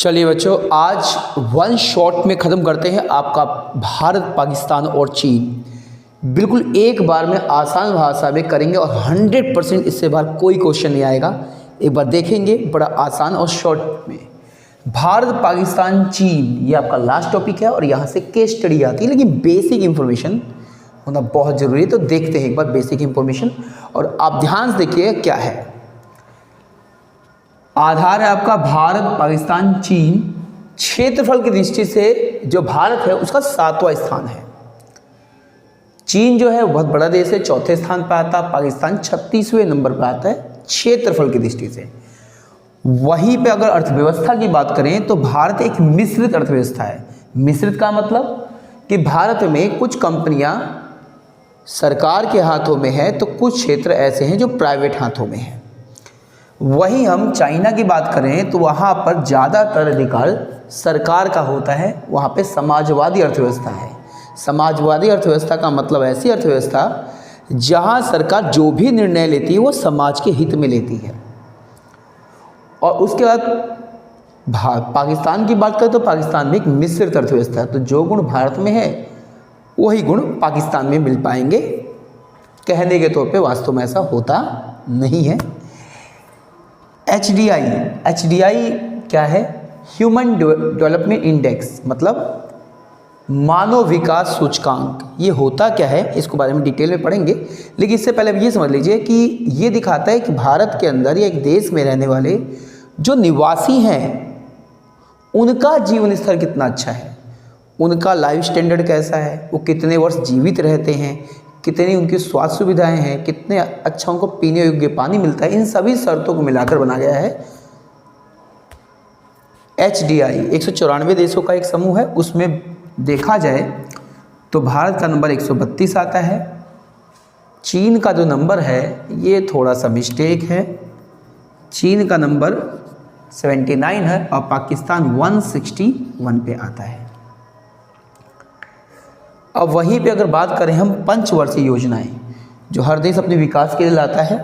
चलिए बच्चों, आज वन शॉट में ख़त्म करते हैं आपका भारत, पाकिस्तान और चीन। बिल्कुल एक बार में आसान भाषा में करेंगे और 100% इससे बाहर कोई क्वेश्चन नहीं आएगा। एक बार देखेंगे, बड़ा आसान और शॉर्ट में। भारत, पाकिस्तान, चीन, ये आपका लास्ट टॉपिक है और यहाँ से केस स्टडी आती है, लेकिन बेसिक इन्फॉर्मेशन होना बहुत ज़रूरी है। तो देखते हैं एक बार बेसिक इन्फॉर्मेशन, और आप ध्यान से देखिए क्या है। आधार है आपका भारत, पाकिस्तान, चीन। क्षेत्रफल की दृष्टि से जो भारत है उसका 7वां स्थान है। चीन जो है बहुत बड़ा देश है, 4थे स्थान पर आता है। पाकिस्तान 36वें नंबर पर आता है क्षेत्रफल की दृष्टि से। वहीं पे अगर अर्थव्यवस्था की बात करें तो भारत एक मिश्रित अर्थव्यवस्था है। मिश्रित का मतलब कि भारत में कुछ कंपनियां सरकार के हाथों में है तो कुछ क्षेत्र ऐसे हैं जो प्राइवेट हाथों में है। वहीं हम चाइना की बात करें तो वहाँ पर ज़्यादातर अधिकार सरकार का होता है। वहाँ पे समाजवादी अर्थव्यवस्था है। समाजवादी अर्थव्यवस्था का मतलब ऐसी अर्थव्यवस्था जहाँ सरकार जो भी निर्णय लेती है वो समाज के हित में लेती है। और उसके बाद पाकिस्तान की बात करें तो पाकिस्तान में एक मिश्रित अर्थव्यवस्था है। तो जो गुण भारत में है वही गुण पाकिस्तान में मिल पाएंगे। कहने के तौर पे वास्तव में ऐसा होता नहीं है। HDI क्या है? ह्यूमन डेवलपमेंट इंडेक्स, मतलब मानव विकास सूचकांक। ये होता क्या है इसको बारे में डिटेल में पढ़ेंगे, लेकिन इससे पहले अब ये समझ लीजिए कि ये दिखाता है कि भारत के अंदर या एक देश में रहने वाले जो निवासी हैं उनका जीवन स्तर कितना अच्छा है, उनका लाइफ स्टैंडर्ड कैसा है, वो कितने वर्ष जीवित रहते हैं, कितनी उनकी स्वास्थ्य सुविधाएं हैं, कितने अच्छा उनको पीने योग्य पानी मिलता है। इन सभी शर्तों को मिलाकर बनाया गया है HDI। 194 देशों का एक समूह है। उसमें देखा जाए तो भारत का नंबर 132 आता है। चीन का जो नंबर है ये थोड़ा सा मिस्टेक है। चीन का नंबर 79 है और पाकिस्तान 161 पे आता है। अब वहीं पे अगर बात करें हम पंचवर्षीय योजनाएं जो हर देश अपने विकास के लिए लाता है,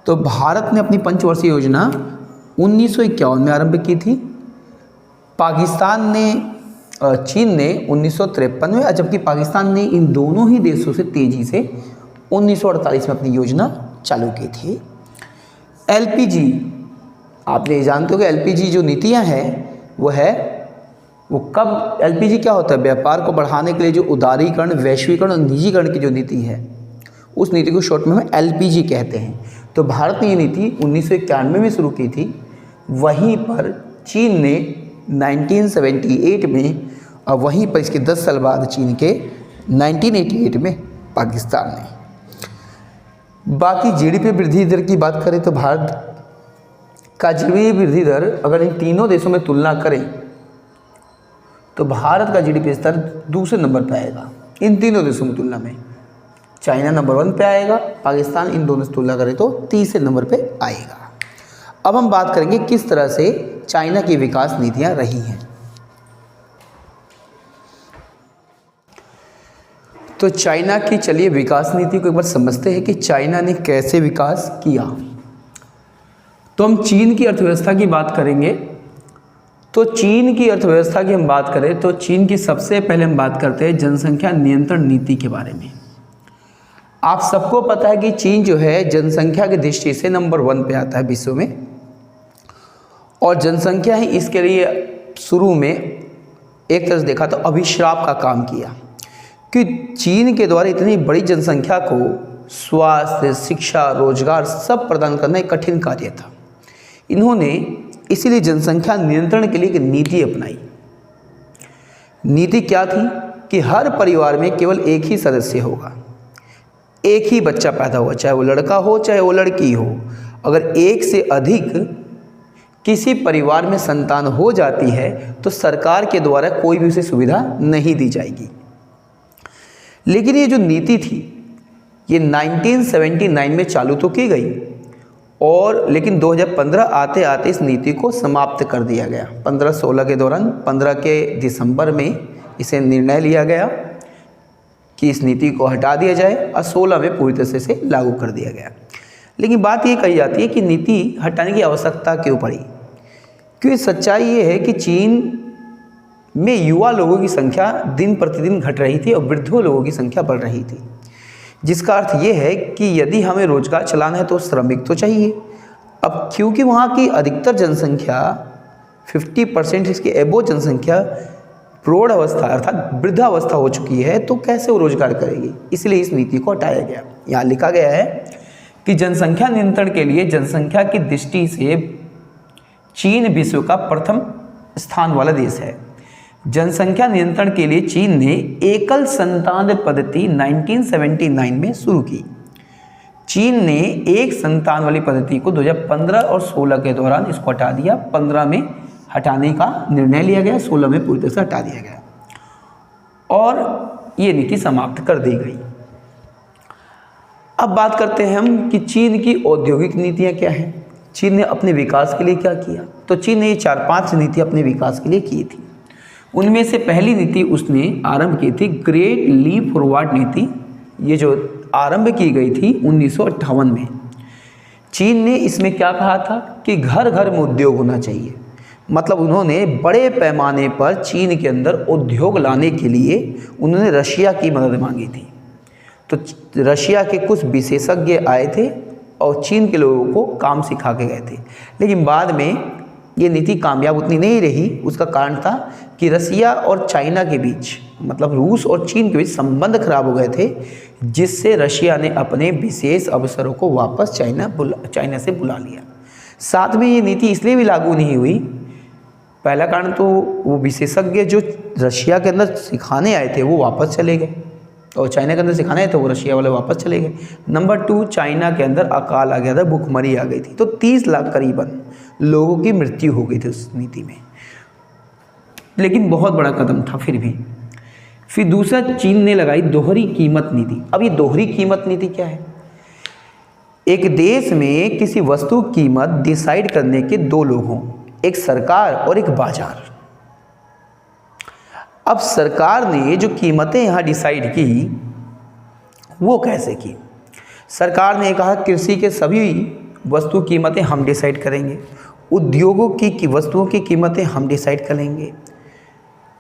तो भारत ने अपनी पंचवर्षीय योजना 1951 में आरंभ की थी। पाकिस्तान ने चीन ने 1953 में, जबकि पाकिस्तान ने इन दोनों ही देशों से तेज़ी से 1948 में अपनी योजना चालू की थी। LPG, आप ये जानते हो कि LPG जो नीतियाँ हैं वो कब, LPG क्या होता है? व्यापार को बढ़ाने के लिए जो उदारीकरण, वैश्वीकरण और निजीकरण की जो नीति है उस नीति को शॉर्ट में हम LPG कहते हैं। तो भारत ने ये नीति 1991 में शुरू की थी। वहीं पर चीन ने 1978 में, और वहीं पर इसके 10 साल बाद चीन के 1988 में पाकिस्तान ने। बाकी GDP वृद्धि दर की बात करें तो भारत का GDP वृद्धि दर अगर इन तीनों देशों में तुलना करें तो भारत का GDP स्तर दूसरे नंबर पे आएगा इन तीनों देशों में तुलना में। चाइना नंबर 1 पे आएगा, पाकिस्तान इन दोनों से तुलना करें तो तीसरे नंबर पे आएगा। अब हम बात करेंगे किस तरह से चाइना की विकास नीतियां रही हैं। तो चाइना की चलिए विकास नीति को एक बार समझते हैं कि चाइना ने कैसे विकास किया। तो हम चीन की अर्थव्यवस्था की बात करेंगे। तो चीन की अर्थव्यवस्था की हम बात करें तो चीन की सबसे पहले हम बात करते हैं जनसंख्या नियंत्रण नीति के बारे में। आप सबको पता है कि चीन जो है जनसंख्या की दृष्टि से नंबर 1 पे आता है विश्व में, और जनसंख्या ही इसके लिए शुरू में एक तरह से देखा तो अभिशाप का काम किया कि चीन के द्वारा इतनी बड़ी जनसंख्या को स्वास्थ्य, शिक्षा, रोजगार सब प्रदान करना एक कठिन कार्य था। इन्होंने इसीलिए जनसंख्या नियंत्रण के लिए एक नीति अपनाई। नीति क्या थी कि हर परिवार में केवल एक ही सदस्य होगा, एक ही बच्चा पैदा होगा, चाहे वो लड़का हो चाहे वो लड़की हो। अगर एक से अधिक किसी परिवार में संतान हो जाती है तो सरकार के द्वारा कोई भी उसे सुविधा नहीं दी जाएगी। लेकिन ये जो नीति थी ये 1979 में चालू तो की गई, और लेकिन 2015 आते आते इस नीति को समाप्त कर दिया गया। 15-16 के दौरान 15 के दिसंबर में इसे निर्णय लिया गया कि इस नीति को हटा दिया जाए, और 16 में पूरी तरह से लागू कर दिया गया। लेकिन बात ये कही जाती है कि नीति हटाने की आवश्यकता क्यों पड़ी, क्योंकि सच्चाई ये है कि चीन में युवा लोगों की संख्या दिन प्रतिदिन घट रही थी और वृद्धों लोगों की संख्या बढ़ रही थी, जिसका अर्थ ये है कि यदि हमें रोजगार चलाना है तो श्रमिक तो चाहिए। अब क्योंकि वहाँ की अधिकतर जनसंख्या 50% इसके एबो जनसंख्या प्रौढ़ अवस्था अर्थात वृद्धावस्था हो चुकी है, तो कैसे वो रोजगार करेगी, इसलिए इस नीति को हटाया गया। यहाँ लिखा गया है कि जनसंख्या नियंत्रण के लिए जनसंख्या की दृष्टि से चीन विश्व का प्रथम स्थान वाला देश है। जनसंख्या नियंत्रण के लिए चीन ने एकल संतान पद्धति 1979 में शुरू की। चीन ने एक संतान वाली पद्धति को 2015 और 16 के दौरान इसको हटा दिया। 15 में हटाने का निर्णय लिया गया, 16 में पूरी तरह से हटा दिया गया और ये नीति समाप्त कर दी गई। अब बात करते हैं हम कि चीन की औद्योगिक नीतियाँ क्या हैं, चीन ने अपने विकास के लिए क्या किया। तो चीन ने ये 4-5 नीति अपने विकास के लिए की थी। उनमें से पहली नीति उसने आरंभ की थी ग्रेट लीप फॉरवर्ड नीति, ये जो आरंभ की गई थी 1958 में। चीन ने इसमें क्या कहा था कि घर घर में उद्योग होना चाहिए, मतलब उन्होंने बड़े पैमाने पर चीन के अंदर उद्योग लाने के लिए उन्होंने रशिया की मदद मांगी थी। तो रशिया के कुछ विशेषज्ञ आए थे और चीन के लोगों को काम सिखा के गए थे, लेकिन बाद में ये नीति कामयाब उतनी नहीं रही। उसका कारण था कि रसिया और चाइना के बीच, मतलब रूस और चीन के बीच संबंध खराब हो गए थे, जिससे रशिया ने अपने विशेष अवसरों को वापस चाइना से बुला लिया। साथ में ये नीति इसलिए भी लागू नहीं हुई, पहला कारण तो वो विशेषज्ञ जो रशिया के अंदर सिखाने आए थे वो वापस चले गए और चाइना के अंदर सिखाने आए थे वो रशिया वाले वापस चले गए। नंबर 2, चाइना के अंदर अकाल आ गया था, भूखमरी आ गई थी, तो 30 लाख करीबन लोगों की मृत्यु हो गई थी उस नीति में। लेकिन बहुत बड़ा कदम था फिर भी। फिर दूसरा, चीन ने लगाई दोहरी कीमत नीति। अब ये दोहरी कीमत नीति क्या है? एक देश में किसी वस्तु की कीमत डिसाइड करने के 2 लोग हों, एक सरकार और एक बाजार। अब सरकार ने जो कीमतें यहाँ डिसाइड की वो कैसे की? सरकार ने कहा कृषि के सभी वस्तु कीमतें हम डिसाइड करेंगे, उद्योगों की वस्तुओं की कीमतें हम डिसाइड करेंगे।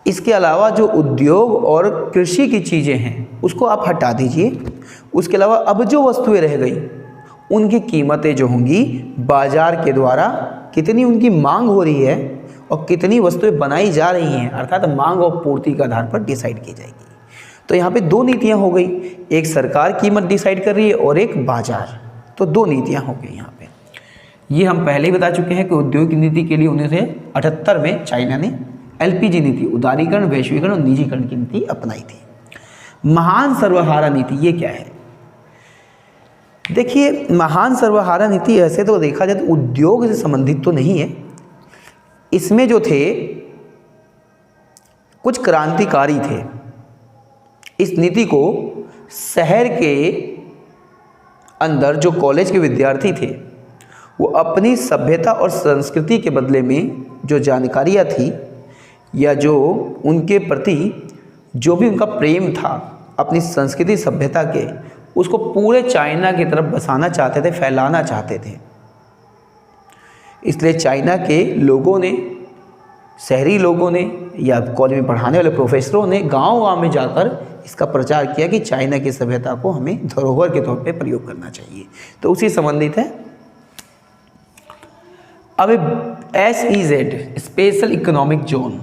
इसके अलावा जो उद्योग और कृषि की चीज़ें हैं उसको आप हटा दीजिए। उसके अलावा अब जो वस्तुएं रह गई उनकी कीमतें जो होंगी बाजार के द्वारा कितनी उनकी मांग हो रही है और कितनी वस्तुएं बनाई जा रही हैं, अर्थात मांग और पूर्ति के आधार पर डिसाइड की जाएगी। तो यहाँ पे 2 नीतियाँ हो गई, एक सरकार कीमत डिसाइड कर रही है और एक बाजार। तो 2 नीतियाँ हो गई यहाँ पे। ये हम पहले ही बता चुके हैं कि उद्योग की नीति के लिए 1978 में चाइना ने LPG नीति, उदारीकरण, वैश्वीकरण और निजीकरण की नीति अपनाई थी। महान सर्वहारा नीति ये क्या है? देखिए, महान सर्वहारा नीति ऐसे तो देखा जाए तो उद्योग से संबंधित तो नहीं है। इसमें जो थे कुछ क्रांतिकारी थे। इस नीति को शहर के अंदर जो कॉलेज के विद्यार्थी थे वो अपनी सभ्यता और संस्कृति के बदले में जो जानकारियाँ थी या जो उनके प्रति जो भी उनका प्रेम था अपनी संस्कृति सभ्यता के, उसको पूरे चाइना की तरफ बसाना चाहते थे, फैलाना चाहते थे। इसलिए चाइना के लोगों ने, शहरी लोगों ने या कॉलेज में पढ़ाने वाले प्रोफेसरों ने गांव-गांव में जाकर इसका प्रचार किया कि चाइना की सभ्यता को हमें धरोहर के तौर पे प्रयोग करना चाहिए। तो उसी संबंधित है। अब SEZ स्पेशल इकोनॉमिक जोन,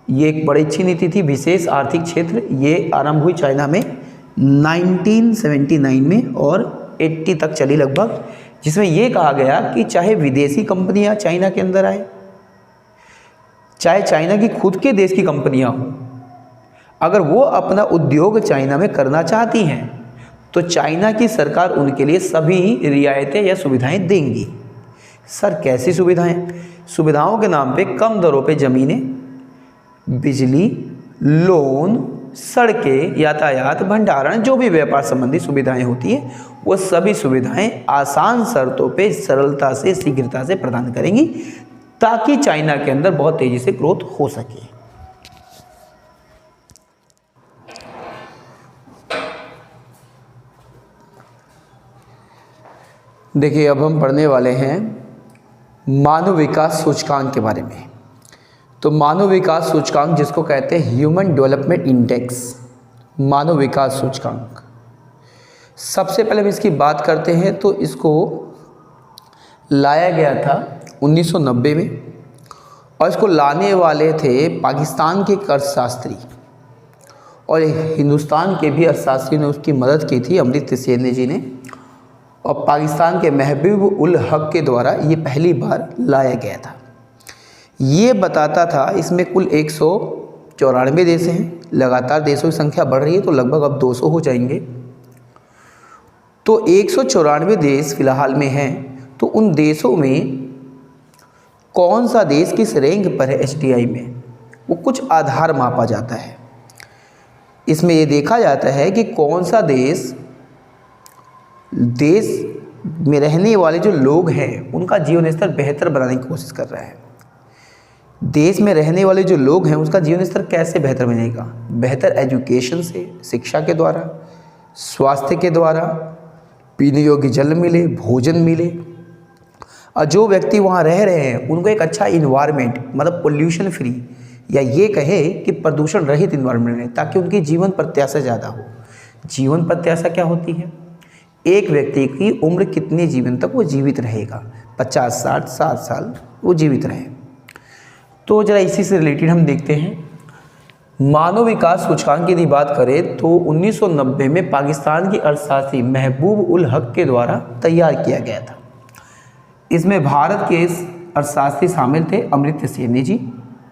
ये एक बड़ी अच्छी नीति थी, विशेष आर्थिक क्षेत्र। ये आरंभ हुई चाइना में 1979 में और 80 तक चली लगभग, जिसमें ये कहा गया कि चाहे विदेशी कंपनियां चाइना के अंदर आए, चाहे चाइना की खुद के देश की कंपनियां हों, अगर वो अपना उद्योग चाइना में करना चाहती हैं तो चाइना की सरकार उनके लिए सभी रियायतें या सुविधाएं देंगी। सर कैसी सुविधाएं? सुविधाओं के नाम पे कम दरों पे ज़मीनें, बिजली, लोन, सड़कें, यातायात, भंडारण, जो भी व्यापार संबंधी सुविधाएं होती हैं वो सभी सुविधाएं आसान शर्तों पे सरलता से, शीघ्रता से प्रदान करेंगी ताकि चाइना के अंदर बहुत तेज़ी से ग्रोथ हो सके। देखिए, अब हम पढ़ने वाले हैं मानव विकास सूचकांक के बारे में। तो मानव विकास सूचकांक जिसको कहते हैं ह्यूमन डेवलपमेंट इंडेक्स, मानव विकास सूचकांक, सबसे पहले हम इसकी बात करते हैं तो इसको लाया गया था 1990 में, और इसको लाने वाले थे पाकिस्तान के एक अर्थशास्त्री और हिंदुस्तान के भी अर्थशास्त्री ने उसकी मदद की थी, अमर्त्य सेन जी ने, और पाकिस्तान के महबूब उल हक के द्वारा ये पहली बार लाया गया था। ये बताता था, इसमें कुल 194 देश हैं, लगातार देशों की संख्या बढ़ रही है तो लगभग अब 200 हो जाएंगे। तो 194 देश फिलहाल में हैं, तो उन देशों में कौन सा देश किस रैंक पर है HDI में, वो कुछ आधार मापा जाता है। इसमें ये देखा जाता है कि कौन सा देश में रहने वाले जो लोग हैं उनका जीवन स्तर बेहतर बनाने की कोशिश कर रहा है। देश में रहने वाले जो लोग हैं उसका जीवन स्तर कैसे बेहतर बनेगा? बेहतर एजुकेशन से, शिक्षा के द्वारा, स्वास्थ्य के द्वारा, पीने योग्य जल मिले, भोजन मिले, और जो व्यक्ति वहाँ रह रहे हैं उनको एक अच्छा इन्वायरमेंट, मतलब पोल्यूशन फ्री, या ये कहे कि प्रदूषण रहित इन्वायरमेंट है, ताकि उनकी जीवन प्रत्याशा ज़्यादा हो। जीवन प्रत्याशा क्या होती है? एक व्यक्ति की उम्र कितने जीवन तक वो जीवित रहेगा, 50, 60, 60 साल वो जीवित रहे। तो जरा इसी से रिलेटेड हम देखते हैं। मानव विकास सूचकांक की यदि बात करें तो 1990 में पाकिस्तान के अर्थशास्त्री महबूब उल हक के द्वारा तैयार किया गया था। इसमें भारत के अर्थशास्त्री शामिल थे, अमर्त्य सेन जी।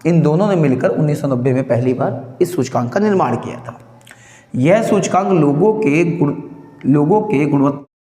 इन दोनों ने मिलकर 1990 में पहली बार इस सूचकांक का निर्माण किया था। यह सूचकांक लोगों के गुणवत्ता